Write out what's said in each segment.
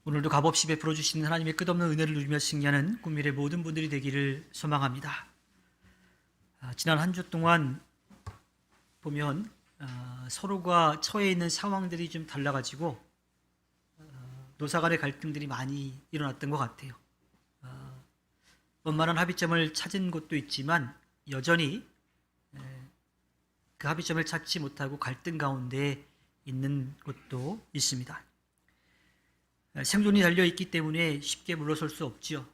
오늘도 값없이 베풀어 주시는 하나님의 끝없는 은혜를 누리며 승리하는 꿈밀의 모든 분들이 되기를 소망합니다. 지난 한 주 동안 보면 서로가 처해 있는 상황들이 좀 달라가지고 노사 간의 갈등들이 많이 일어났던 것 같아요. 원만한 합의점을 찾은 곳도 있지만 여전히 그 합의점을 찾지 못하고 갈등 가운데 있는 곳도 있습니다. 생존이 달려있기 때문에 쉽게 물러설 수 없지요.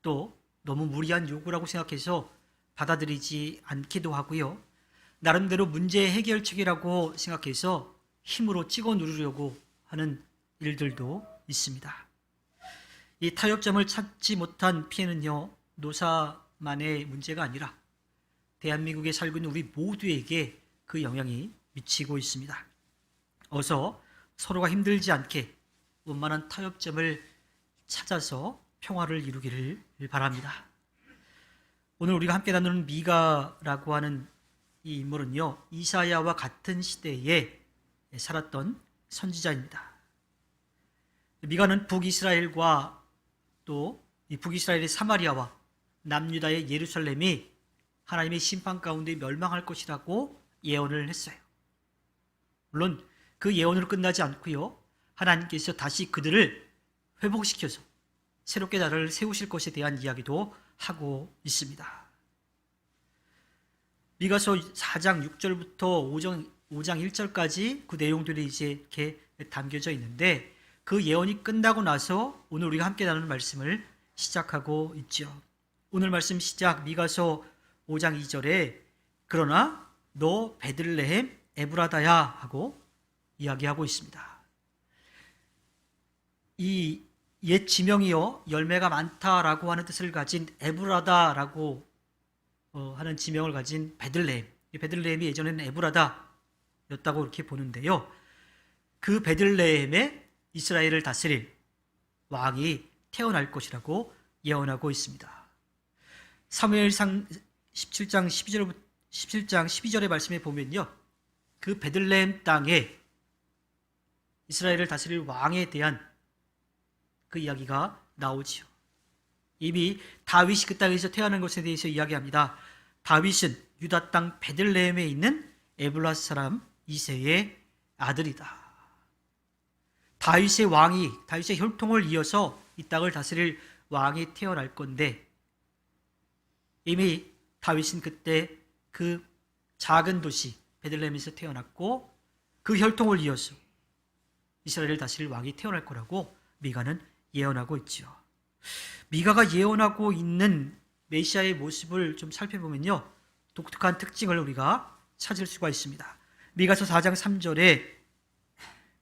또 너무 무리한 요구라고 생각해서 받아들이지 않기도 하고요. 나름대로 문제 해결책이라고 생각해서 힘으로 찍어 누르려고 하는 일들도 있습니다. 이 타협점을 찾지 못한 피해는요, 노사만의 문제가 아니라 대한민국에 살고 있는 우리 모두에게 그 영향이 미치고 있습니다. 어서 서로가 힘들지 않게 원만한 타협점을 찾아서 평화를 이루기를 바랍니다. 오늘 우리가 함께 나누는 미가라고 하는 이 인물은요, 이사야와 같은 시대에 살았던 선지자입니다. 미가는 북이스라엘과 또 이 북이스라엘의 사마리아와 남유다의 예루살렘이 하나님의 심판 가운데 멸망할 것이라고 예언을 했어요. 물론 그 예언으로 끝나지 않고요, 하나님께서 다시 그들을 회복시켜서 새롭게 나라를 세우실 것에 대한 이야기도 하고 있습니다. 미가서 4장 6절부터 5장 1절까지 그 내용들이 이제 이렇게 담겨져 있는데, 그 예언이 끝나고 나서 오늘 우리가 함께 나누는 말씀을 시작하고 있죠. 오늘 말씀 시작, 미가서 5장 2절에 그러나 너 베들레헴 에브라다야 하고 이야기하고 있습니다. 이 옛 지명이요, 열매가 많다라고 하는 뜻을 가진 에브라다라고 하는 지명을 가진 베들레헴, 이 베들레헴이 예전에는 에브라다였다고 이렇게 보는데요, 그 베들레헴에 이스라엘을 다스릴 왕이 태어날 것이라고 예언하고 있습니다. 사무엘상 17장 12절의 말씀에 보면요, 그 베들레헴 땅에 이스라엘을 다스릴 왕에 대한 그 이야기가 나오지요. 이미 다윗이 그 땅에서 태어난 것에 대해서 이야기합니다. 다윗은 유다 땅 베들레헴에 있는 에블라 사람 이새의 아들이다. 다윗의 혈통을 이어서 이 땅을 다스릴 왕이 태어날 건데, 이미 다윗은 그때 그 작은 도시 베들레헴에서 태어났고 그 혈통을 이어서 이스라엘을 다스릴 왕이 태어날 거라고 미가는 예언하고 있죠. 미가가 예언하고 있는 메시아의 모습을 좀 살펴보면요, 독특한 특징을 우리가 찾을 수가 있습니다. 미가서 4장 3절에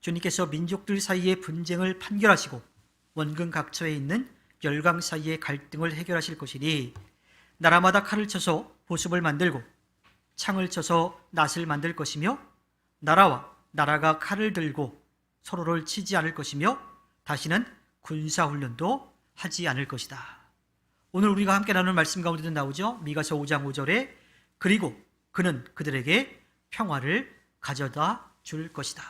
주님께서 민족들 사이의 분쟁을 판결하시고 원근 각처에 있는 열강 사이의 갈등을 해결하실 것이니 나라마다 칼을 쳐서 보습을 만들고 창을 쳐서 낫을 만들 것이며 나라와 나라가 칼을 들고 서로를 치지 않을 것이며 다시는 군사훈련도 하지 않을 것이다. 오늘 우리가 함께 나누는 말씀 가운데도 나오죠. 미가서 5장 5절에 그리고 그는 그들에게 평화를 가져다 줄 것이다.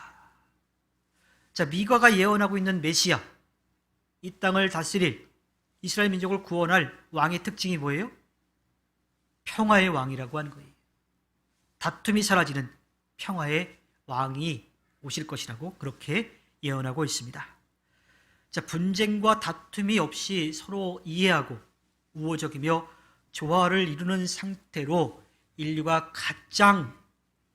자, 미가가 예언하고 있는 메시아, 이 땅을 다스릴 이스라엘 민족을 구원할 왕의 특징이 뭐예요? 평화의 왕이라고 하는 거예요. 다툼이 사라지는 평화의 왕이 오실 것이라고 그렇게 예언하고 있습니다. 자, 분쟁과 다툼이 없이 서로 이해하고 우호적이며 조화를 이루는 상태로 인류가 가장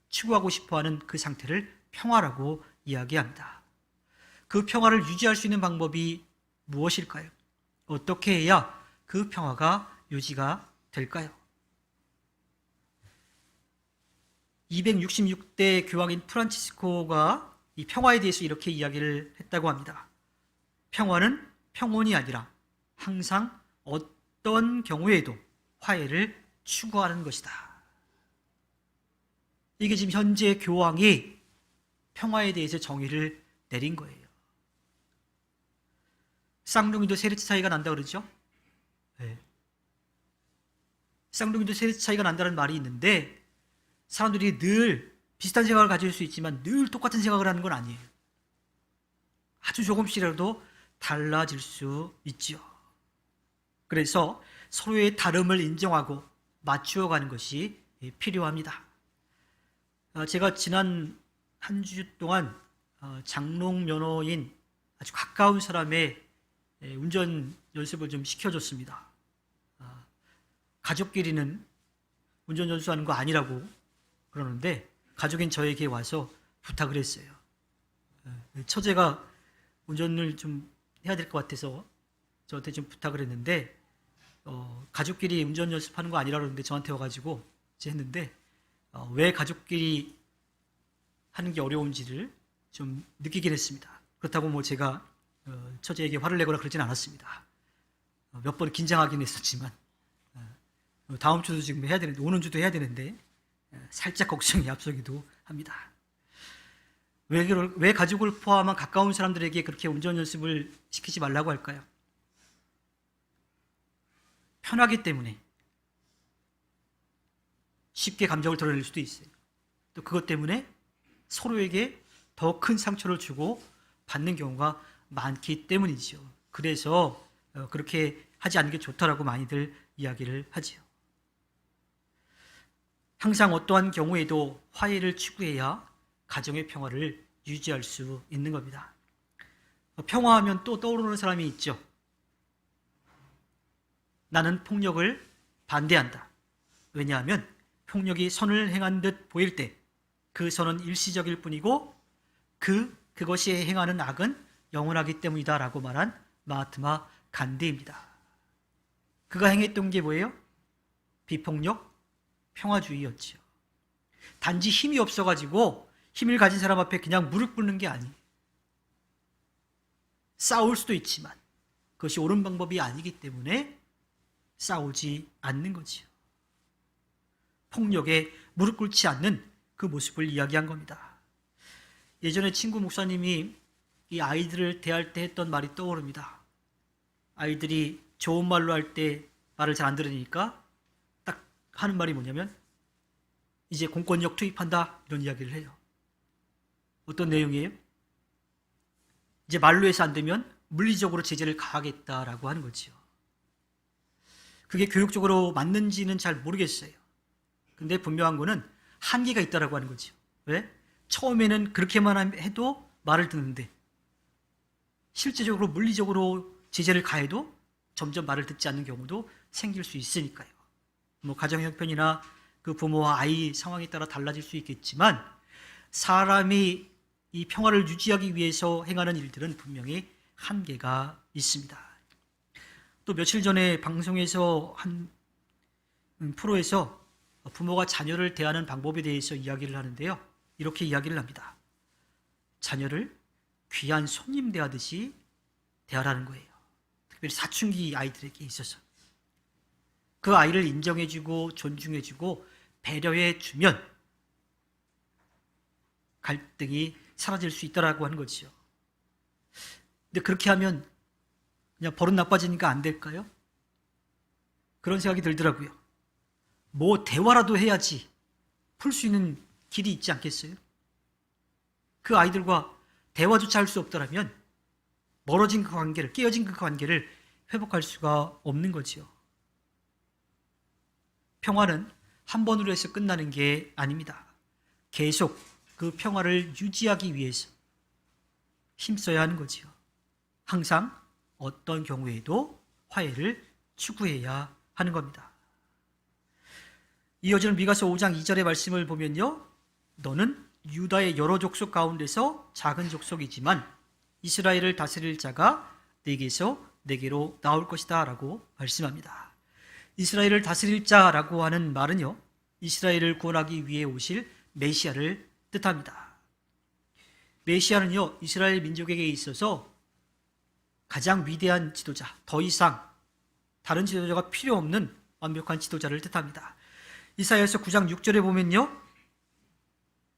추구하고 싶어하는 그 상태를 평화라고 이야기합니다. 그 평화를 유지할 수 있는 방법이 무엇일까요? 어떻게 해야 그 평화가 유지가 될까요? 266대 교황인 프란치스코가 이 평화에 대해서 이렇게 이야기를 했다고 합니다. 평화는 평온이 아니라 항상 어떤 경우에도 화해를 추구하는 것이다. 이게 지금 현재 교황이 평화에 대해서 정의를 내린 거예요. 쌍둥이도 세대차 차이가 난다 그러죠? 네. 쌍둥이도 세대차 차이가 난다는 말이 있는데, 사람들이 늘 비슷한 생각을 가질 수 있지만 늘 똑같은 생각을 하는 건 아니에요. 아주 조금씩이라도 달라질 수 있죠. 그래서 서로의 다름을 인정하고 맞추어가는 것이 필요합니다. 제가 지난 한 주 동안 장롱 면허인 아주 가까운 사람의 운전 연습을 좀 시켜줬습니다. 가족끼리는 운전 연수하는 거 아니라고 그러는데 가족인 저에게 와서 부탁을 했어요. 처제가 운전을 좀 해야 될 것 같아서 저한테 좀 부탁을 했는데 가족끼리 운전 연습하는 거 아니라 그러는데 저한테 와가지고 이제 했는데 왜 가족끼리 하는 게 어려운지를 좀 느끼긴 했습니다. 그렇다고 뭐 제가 처제에게 화를 내거나 그러진 않았습니다. 몇 번 긴장하긴 했었지만 다음 주도 지금 해야 되는데 오는 주도 해야 되는데 살짝 걱정이 앞서기도 합니다. 왜 가족을 포함한 가까운 사람들에게 그렇게 운전 연습을 시키지 말라고 할까요? 편하기 때문에 쉽게 감정을 드러낼 수도 있어요. 또 그것 때문에 서로에게 더 큰 상처를 주고 받는 경우가 많기 때문이죠. 그래서 그렇게 하지 않는 게 좋다라고 많이들 이야기를 하지요. 항상 어떠한 경우에도 화해를 추구해야 가정의 평화를 유지할 수 있는 겁니다. 평화하면 또 떠오르는 사람이 있죠. 나는 폭력을 반대한다. 왜냐하면 폭력이 선을 행한 듯 보일 때 그 선은 일시적일 뿐이고 그것이 행하는 악은 영원하기 때문이다 라고 말한 마하트마 간디입니다. 그가 행했던 게 뭐예요? 비폭력, 평화주의였죠. 단지 힘이 없어가지고 힘을 가진 사람 앞에 그냥 무릎 꿇는 게 아니에요. 싸울 수도 있지만 그것이 옳은 방법이 아니기 때문에 싸우지 않는 거지요. 폭력에 무릎 꿇지 않는 그 모습을 이야기한 겁니다. 예전에 친구 목사님이 이 아이들을 대할 때 했던 말이 떠오릅니다. 아이들이 좋은 말로 할 때 말을 잘 안 들으니까 딱 하는 말이 뭐냐면 이제 공권력 투입한다 이런 이야기를 해요. 어떤 내용이에요? 이제 말로 해서 안 되면 물리적으로 제재를 가하겠다라고 하는 거죠. 그게 교육적으로 맞는지는 잘 모르겠어요. 근데 분명한 거는 한계가 있다라고 하는 거죠. 왜? 처음에는 그렇게만 해도 말을 듣는데 실제적으로 물리적으로 제재를 가해도 점점 말을 듣지 않는 경우도 생길 수 있으니까요. 뭐 가정 형편이나 그 부모와 아이 상황에 따라 달라질 수 있겠지만 사람이 이 평화를 유지하기 위해서 행하는 일들은 분명히 한계가 있습니다. 또 며칠 전에 방송에서 한 프로에서 부모가 자녀를 대하는 방법에 대해서 이야기를 하는데요. 이렇게 이야기를 합니다. 자녀를 귀한 손님 대하듯이 대하라는 거예요. 특별히 사춘기 아이들에게 있어서. 그 아이를 인정해주고 존중해주고 배려해주면 갈등이 사라질 수 있다라고 하는 거죠. 근데 그렇게 하면 그냥 버릇 나빠지니까 안 될까요? 그런 생각이 들더라고요. 뭐 대화라도 해야지 풀 수 있는 길이 있지 않겠어요? 그 아이들과 대화조차 할 수 없더라면 멀어진 그 관계를, 깨어진 그 관계를 회복할 수가 없는 거지요. 평화는 한 번으로 해서 끝나는 게 아닙니다. 계속 그 평화를 유지하기 위해서 힘써야 하는 거지요. 항상 어떤 경우에도 화해를 추구해야 하는 겁니다. 이어지는 미가서 5장 2절의 말씀을 보면요. 너는 유다의 여러 족속 가운데서 작은 족속이지만 이스라엘을 다스릴 자가 내게로 나올 것이다 라고 말씀합니다. 이스라엘을 다스릴 자라고 하는 말은요. 이스라엘을 구원하기 위해 오실 메시아를 뜻합니다. 메시아는요. 이스라엘 민족에게 있어서 가장 위대한 지도자, 더 이상 다른 지도자가 필요 없는 완벽한 지도자를 뜻합니다. 이사야서 9장 6절에 보면요.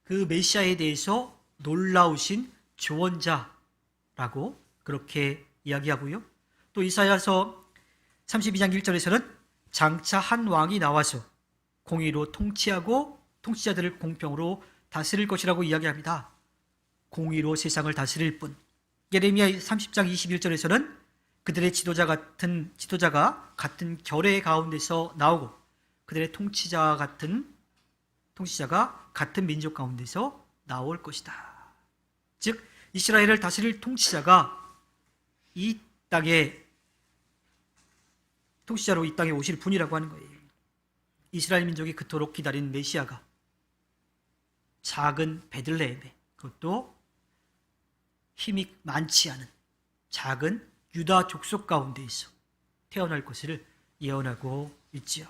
그 메시아에 대해서 놀라우신 조언자라고 그렇게 이야기하고요. 또 이사야서 32장 1절에서는 장차 한 왕이 나와서 공의로 통치하고 통치자들을 공평으로 다스릴 것이라고 이야기합니다. 공의로 세상을 다스릴 분, 예레미야 30장 21절에서는 그들의 지도자가 같은 결의 가운데서 나오고 그들의 통치자가 같은 민족 가운데서 나올 것이다. 즉 이스라엘을 다스릴 통치자가 이 땅에 통치자로 이 땅에 오실 분이라고 하는 거예요. 이스라엘 민족이 그토록 기다린 메시아가 작은 베들레헴에, 그것도 힘이 많지 않은 작은 유다 족속 가운데에서 태어날 것을 예언하고 있지요.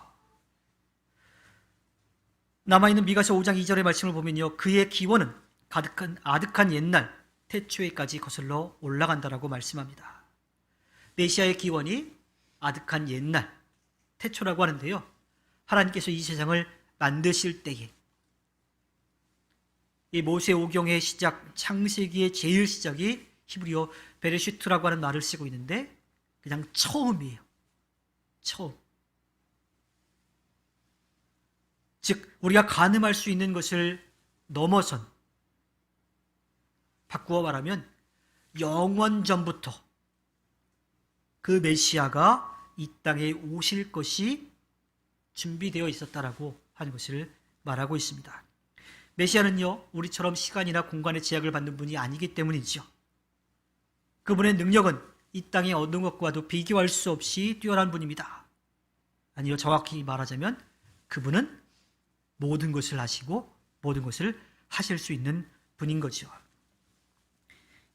남아있는 미가서 5장 2절의 말씀을 보면요, 그의 기원은 아득한 옛날 태초에까지 거슬러 올라간다라고 말씀합니다. 메시아의 기원이 아득한 옛날 태초라고 하는데요, 하나님께서 이 세상을 만드실 때에 이 모세오경의 시작, 창세기의 제일 시작이 히브리어 베레시트라고 하는 말을 쓰고 있는데 그냥 처음이에요. 처음. 즉 우리가 가늠할 수 있는 것을 넘어선, 바꾸어 말하면 영원 전부터 그 메시아가 이 땅에 오실 것이 준비되어 있었다라고 하는 것을 말하고 있습니다. 메시아는요, 우리처럼 시간이나 공간의 제약을 받는 분이 아니기 때문이죠. 그분의 능력은 이 땅의 어느 것과도 비교할 수 없이 뛰어난 분입니다. 아니요, 정확히 말하자면 그분은 모든 것을 하시고 모든 것을 하실 수 있는 분인 거죠.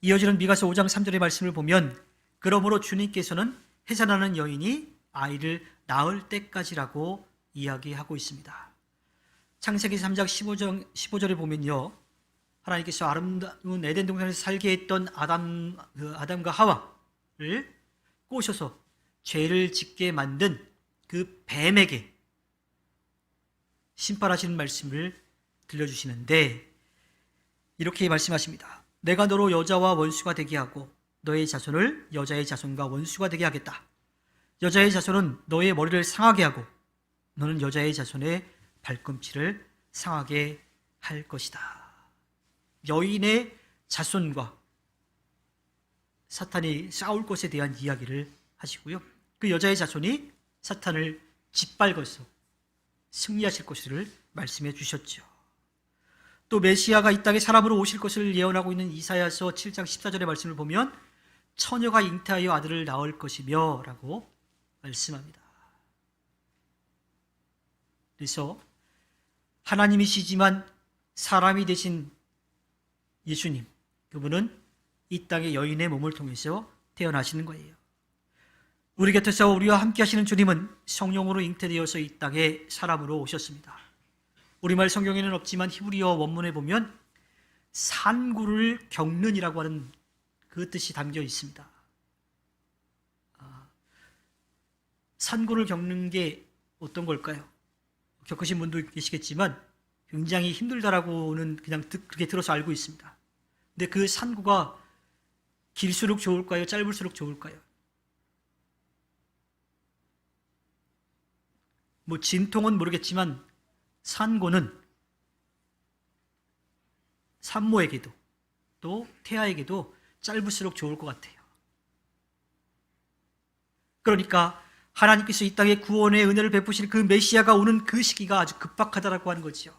이어지는 미가서 5장 3절의 말씀을 보면 그러므로 주님께서는 해산하는 여인이 아이를 낳을 때까지라고 이야기하고 있습니다. 창세기 3장 15절에 보면요, 하나님께서 아름다운 에덴 동산에서 살게 했던 아담과 하와를 꼬셔서 죄를 짓게 만든 그 뱀에게 심판하시는 말씀을 들려주시는데 이렇게 말씀하십니다. 내가 너로 여자와 원수가 되게 하고 너의 자손을 여자의 자손과 원수가 되게 하겠다. 여자의 자손은 너의 머리를 상하게 하고 너는 여자의 자손의 발꿈치를 상하게 할 것이다. 여인의 자손과 사탄이 싸울 것에 대한 이야기를 하시고요, 그 여자의 자손이 사탄을 짓밟아서 승리하실 것을 말씀해 주셨죠. 또 메시아가 이 땅에 사람으로 오실 것을 예언하고 있는 이사야서 7장 14절의 말씀을 보면 처녀가 잉태하여 아들을 낳을 것이며 라고 말씀합니다. 그래서 하나님이시지만 사람이 되신 예수님, 그분은 이 땅의 여인의 몸을 통해서 태어나시는 거예요. 우리 곁에서 우리와 함께 하시는 주님은 성령으로 잉태되어서 이 땅에 사람으로 오셨습니다. 우리말 성경에는 없지만 히브리어 원문에 보면 산구를 겪는이라고 하는 그 뜻이 담겨 있습니다. 산구를 겪는 게 어떤 걸까요? 겪으신 분도 계시겠지만 굉장히 힘들다라고는 그냥 그렇게 들어서 알고 있습니다. 근데 그 산구가 길수록 좋을까요? 짧을수록 좋을까요? 진통은 모르겠지만 산고는 산모에게도 또 태아에게도 짧을수록 좋을 것 같아요. 그러니까 하나님께서 이 땅에 구원의 은혜를 베푸실 그 메시아가 오는 그 시기가 아주 급박하다라고 하는 거죠.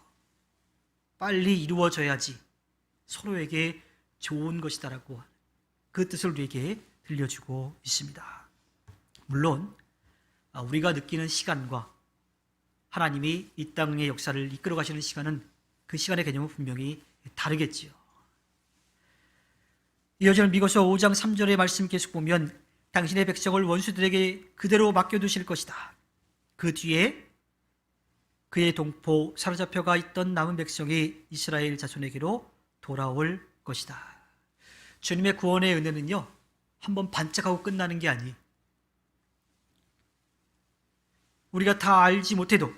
빨리 이루어져야지 서로에게 좋은 것이다라고 그 뜻을 우리에게 들려주고 있습니다. 물론 우리가 느끼는 시간과 하나님이 이 땅의 역사를 이끌어 가시는 시간은 그 시간의 개념은 분명히 다르겠지요. 이어지는 미가서 5장 3절의 말씀 계속 보면 당신의 백성을 원수들에게 그대로 맡겨두실 것이다. 그 뒤에 그의 동포 사로잡혀가 있던 남은 백성이 이스라엘 자손에게로 돌아올 것이다. 주님의 구원의 은혜는요, 한번 반짝하고 끝나는 게 아니에요. 우리가 다 알지 못해도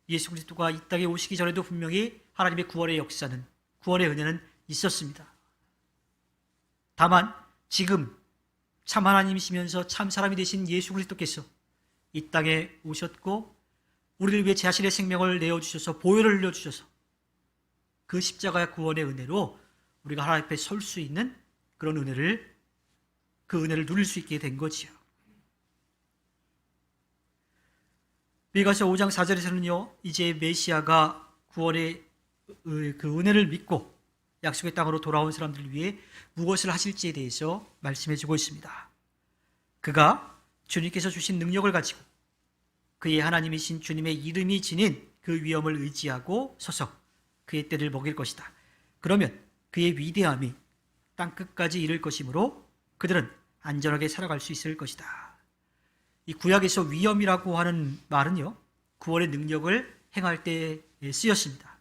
예수 그리스도가 이 땅에 오시기 전에도 분명히 하나님의 구원의 역사는, 구원의 은혜는 있었습니다. 다만 지금 참 하나님이시면서 참 사람이 되신 예수 그리스도께서 이 땅에 오셨고 우리를 위해 자신의 생명을 내어주셔서 보혈을 흘려주셔서 그 십자가의 구원의 은혜로 우리가 하나님 앞에 설 수 있는 그런 은혜를 그 은혜를 누릴 수 있게 된 거지요. 미가서 5장 4절에서는요, 이제 메시아가 구원의 그 은혜를 믿고 약속의 땅으로 돌아온 사람들을 위해 무엇을 하실지에 대해서 말씀해 주고 있습니다. 그가 주님께서 주신 능력을 가지고 그의 하나님이신 주님의 이름이 지닌 그 위엄을 의지하고 서서 그의 때를 먹일 것이다. 그러면 그의 위대함이 땅끝까지 이를 것이므로 그들은 안전하게 살아갈 수 있을 것이다. 이 구약에서 위엄이라고 하는 말은요, 구원의 능력을 행할 때 쓰였습니다.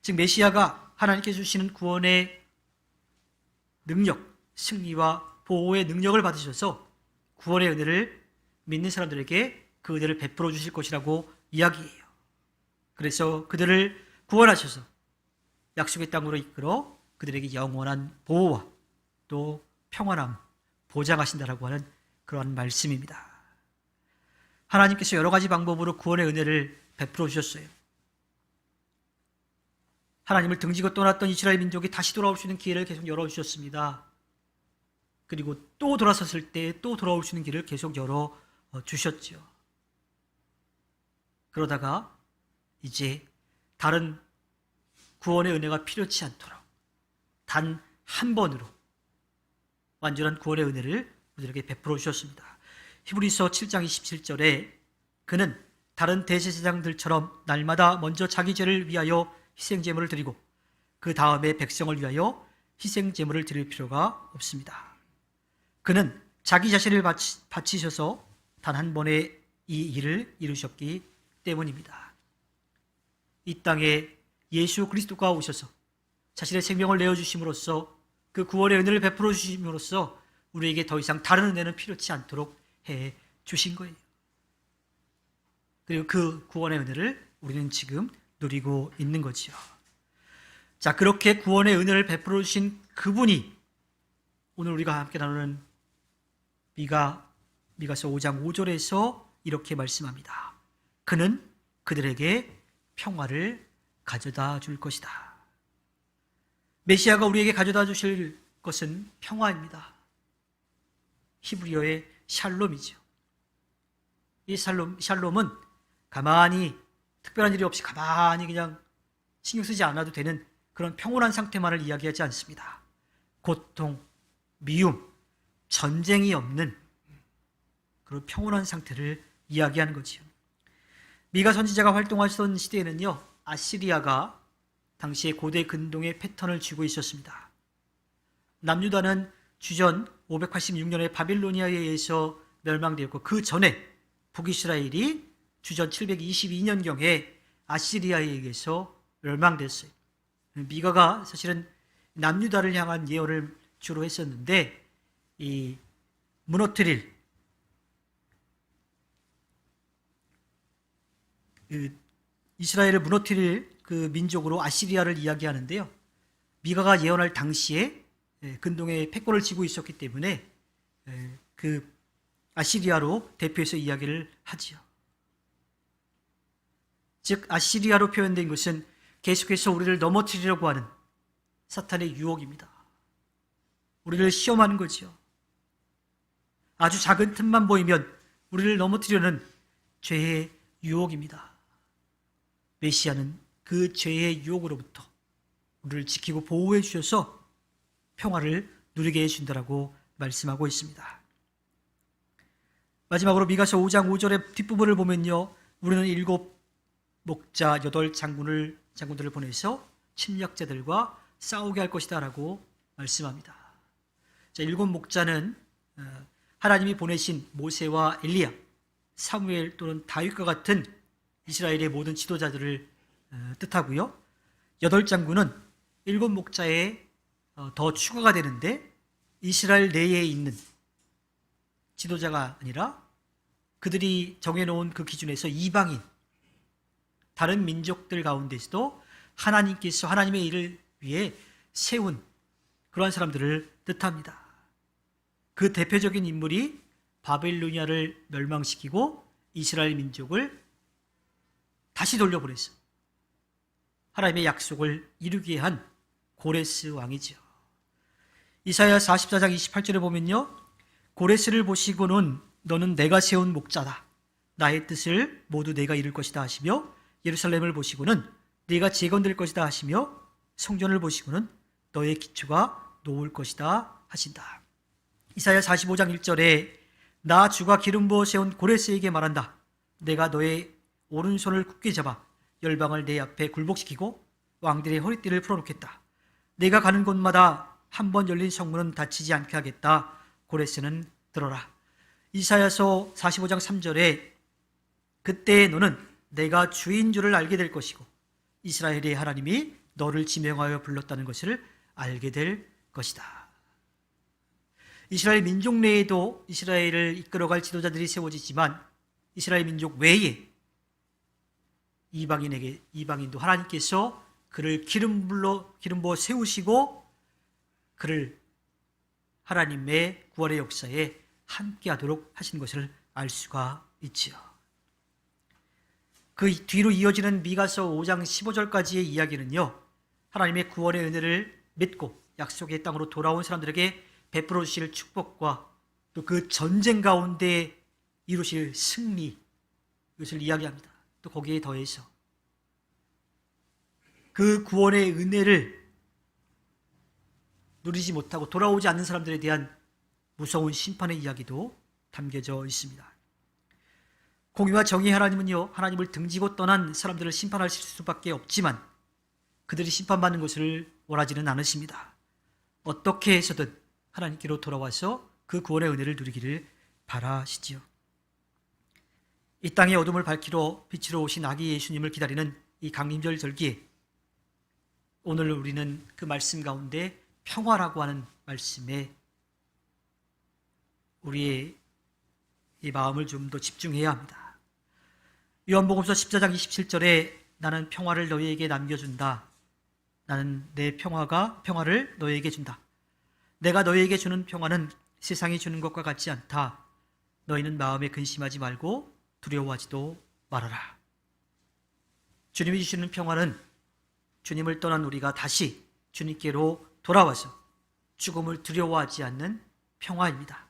즉 메시아가 하나님께서 주시는 구원의 능력, 승리와 보호의 능력을 받으셔서 구원의 은혜를 믿는 사람들에게 그 은혜를 베풀어 주실 것이라고 이야기해요. 그래서 그들을 구원하셔서 약속의 땅으로 이끌어 그들에게 영원한 보호와 또 평안함 보장하신다라고 하는 그러한 말씀입니다. 하나님께서 여러 가지 방법으로 구원의 은혜를 베풀어 주셨어요. 하나님을 등지고 떠났던 이스라엘 민족이 다시 돌아올 수 있는 기회를 계속 열어주셨습니다. 그리고 또 돌아섰을 때 또 돌아올 수 있는 길을 계속 열어주셨죠. 그러다가 이제 다른 구원의 은혜가 필요치 않도록 단 한 번으로 완전한 구원의 은혜를 우리에게 베풀어 주셨습니다. 히브리서 7장 27절에 그는 다른 대제사장들처럼 날마다 먼저 자기 죄를 위하여 희생제물을 드리고 그 다음에 백성을 위하여 희생제물을 드릴 필요가 없습니다. 그는 자기 자신을 바치셔서 단 한 번에 이 일을 이루셨기 때문입니다. 이 땅에 예수 그리스도가 오셔서 자신의 생명을 내어주심으로써 그 구원의 은혜를 베풀어 주심으로써 우리에게 더 이상 다른 은혜는 필요치 않도록 해 주신 거예요. 그리고 그 구원의 은혜를 우리는 지금 누리고 있는 거지요. 자, 그렇게 구원의 은혜를 베풀어 주신 그분이 오늘 우리가 함께 나누는 미가서 5장 5절에서 이렇게 말씀합니다. 그는 그들에게 평화를 가져다 줄 것이다. 메시아가 우리에게 가져다 주실 것은 평화입니다. 히브리어의 샬롬이죠. 이 샬롬은 가만히 특별한 일이 없이 가만히 그냥 신경 쓰지 않아도 되는 그런 평온한 상태만을 이야기하지 않습니다. 고통, 미움, 전쟁이 없는 그런 평온한 상태를 이야기하는 거지요. 미가 선지자가 활동하던 시대에는요, 아시리아가 당시의 고대 근동의 패턴을 쥐고 있었습니다. 남유다는 주전 586년에 바빌로니아에 의해서 멸망되었고 그 전에 북이스라엘이 주전 722년경에 아시리아에 의해서 멸망됐어요. 미가가 사실은 남유다를 향한 예언을 주로 했었는데 이 무너뜨릴 이스라엘을 무너뜨릴 그 민족으로 아시리아를 이야기하는데요. 미가가 예언할 당시에 근동의 패권을 쥐고 있었기 때문에 그 아시리아로 대표해서 이야기를 하지요. 즉 아시리아로 표현된 것은 계속해서 우리를 넘어뜨리려고 하는 사탄의 유혹입니다. 우리를 시험하는 거지요. 아주 작은 틈만 보이면 우리를 넘어뜨리려는 죄의 유혹입니다. 메시아는 그 죄의 유혹으로부터 우리를 지키고 보호해 주셔서 평화를 누리게 해준다라고 말씀하고 있습니다. 마지막으로 미가서 5장 5절의 뒷부분을 보면요, 우리는 7 목자 8 장군들을 보내서 침략자들과 싸우게 할 것이다 라고 말씀합니다. 자, 7 목자는 하나님이 보내신 모세와 엘리야, 사무엘 또는 다윗과 같은 이스라엘의 모든 지도자들을 뜻하고요. 8 장군은 7 목자에 더 추가가 되는데 이스라엘 내에 있는 지도자가 아니라 그들이 정해놓은 그 기준에서 이방인, 다른 민족들 가운데서도 하나님께서 하나님의 일을 위해 세운 그러한 사람들을 뜻합니다. 그 대표적인 인물이 바벨로니아를 멸망시키고 이스라엘 민족을 다시 돌려보내서 하나님의 약속을 이루게 한 고레스 왕이죠. 이사야 44장 28절에 보면요, 고레스를 보시고는 너는 내가 세운 목자다. 나의 뜻을 모두 내가 이룰 것이다 하시며, 예루살렘을 보시고는 네가 재건될 것이다 하시며, 성전을 보시고는 너의 기초가 놓을 것이다 하신다. 이사야 45장 1절에 나 주가 기름 부어 세운 고레스에게 말한다. 내가 너의 오른손을 굳게 잡아 열방을 내 앞에 굴복시키고 왕들의 허리띠를 풀어놓겠다. 내가 가는 곳마다 한 번 열린 성문은 닫히지 않게 하겠다. 고레스는 들어라. 이사야서 45장 3절에 그때 너는 내가 주인 줄을 알게 될 것이고 이스라엘의 하나님이 너를 지명하여 불렀다는 것을 알게 될 것이다. 이스라엘 민족 내에도 이스라엘을 이끌어갈 지도자들이 세워지지만 이스라엘 민족 외에 이방인도 하나님께서 그를 기름 부어 세우시고 그를 하나님의 구원의 역사에 함께하도록 하신 것을 알 수가 있지요. 그 뒤로 이어지는 미가서 5장 15절까지의 이야기는요, 하나님의 구원의 은혜를 믿고 약속의 땅으로 돌아온 사람들에게 베풀어 주실 축복과 또 그 전쟁 가운데 이루실 승리, 이것을 이야기합니다. 또 거기에 더해서 그 구원의 은혜를 누리지 못하고 돌아오지 않는 사람들에 대한 무서운 심판의 이야기도 담겨져 있습니다. 공의와 정의의 하나님은요, 하나님을 등지고 떠난 사람들을 심판하실 수밖에 없지만 그들이 심판받는 것을 원하지는 않으십니다. 어떻게 해서든 하나님께로 돌아와서 그 구원의 은혜를 누리기를 바라시지요. 이 땅의 어둠을 밝히러 빛으로 오신 아기 예수님을 기다리는 이 강림절 절기에 오늘 우리는 그 말씀 가운데 평화라고 하는 말씀에 우리의 이 마음을 좀 더 집중해야 합니다. 요한복음서 14장 27절에 나는 평화를 너희에게 남겨준다. 나는 내 평화를 너희에게 준다. 내가 너희에게 주는 평화는 세상이 주는 것과 같지 않다. 너희는 마음에 근심하지 말고 두려워하지도 말아라. 주님이 주시는 평화는 주님을 떠난 우리가 다시 주님께로 돌아와서 죽음을 두려워하지 않는 평화입니다.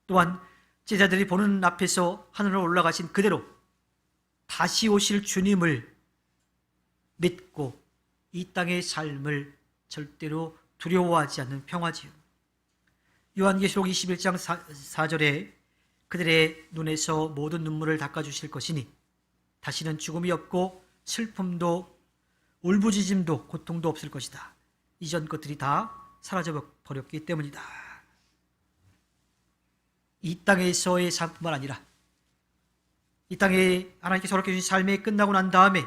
또한 제자들이 보는 앞에서 하늘로 올라가신 그대로 다시 오실 주님을 믿고 이 땅의 삶을 절대로 두려워하지 않는 평화지요. 요한계시록 21장 4절에 그들의 눈에서 모든 눈물을 닦아주실 것이니 다시는 죽음이 없고 슬픔도 울부짖음도 고통도 없을 것이다. 이전 것들이 다 사라져버렸기 때문이다. 이 땅에서의 삶뿐만 아니라 이 땅에 하나님께서 허락해 주신 삶이 끝나고 난 다음에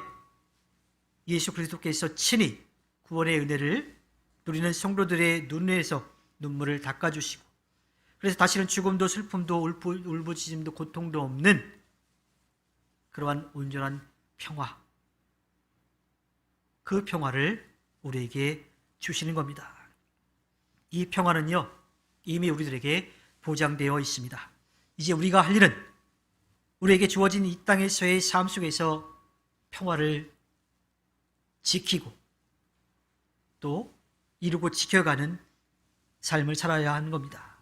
예수 그리스도께서 친히 구원의 은혜를 누리는 성도들의 눈에서 눈물을 닦아주시고 그래서 다시는 죽음도 슬픔도 울부짖음도 고통도 없는 그러한 온전한 평화, 그 평화를 우리에게 주시는 겁니다. 이 평화는요 이미 우리들에게 보장되어 있습니다. 이제 우리가 할 일은 우리에게 주어진 이 땅에서의 삶 속에서 평화를 지키고 또 이루고 지켜가는 삶을 살아야 하는 겁니다.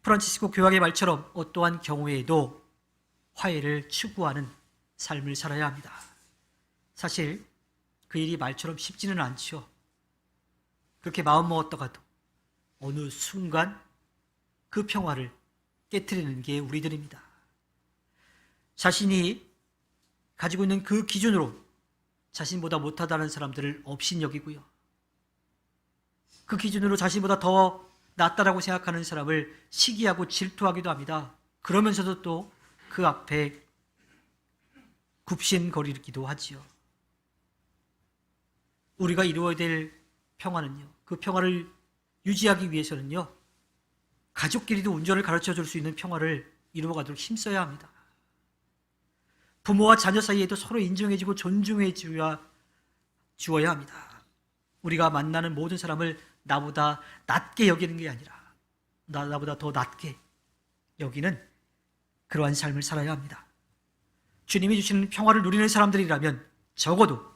프란치스코 교황의 말처럼 어떠한 경우에도 화해를 추구하는 삶을 살아야 합니다. 사실 그 일이 말처럼 쉽지는 않죠. 그렇게 마음먹었다가도 어느 순간 그 평화를 깨트리는 게 우리들입니다. 자신이 가지고 있는 그 기준으로 자신보다 못하다는 사람들을 업신여기고요. 그 기준으로 자신보다 더 낫다라고 생각하는 사람을 시기하고 질투하기도 합니다. 그러면서도 또 그 앞에 굽신거리기도 하지요. 우리가 이루어야 될 평화는요, 그 평화를 유지하기 위해서는요, 가족끼리도 운전을 가르쳐 줄 수 있는 평화를 이루어가도록 힘써야 합니다. 부모와 자녀 사이에도 서로 인정해주고 존중해 주어야 합니다. 우리가 만나는 모든 사람을 나보다 낮게 여기는 게 아니라 나보다 더 낮게 여기는 그러한 삶을 살아야 합니다. 주님이 주시는 평화를 누리는 사람들이라면 적어도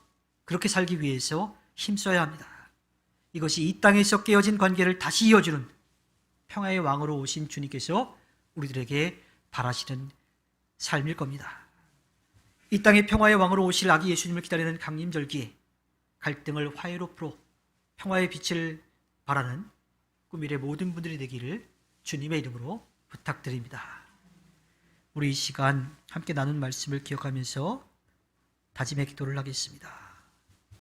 그렇게 살기 위해서 힘써야 합니다. 이것이 이 땅에서 깨어진 관계를 다시 이어주는 평화의 왕으로 오신 주님께서 우리들에게 바라시는 삶일 겁니다. 이 땅의 평화의 왕으로 오실 아기 예수님을 기다리는 강림절기에 갈등을 화해로 풀어 평화의 빛을 바라는 꾸밀의 모든 분들이 되기를 주님의 이름으로 부탁드립니다. 우리 이 시간 함께 나눈 말씀을 기억하면서 다짐의 기도를 하겠습니다.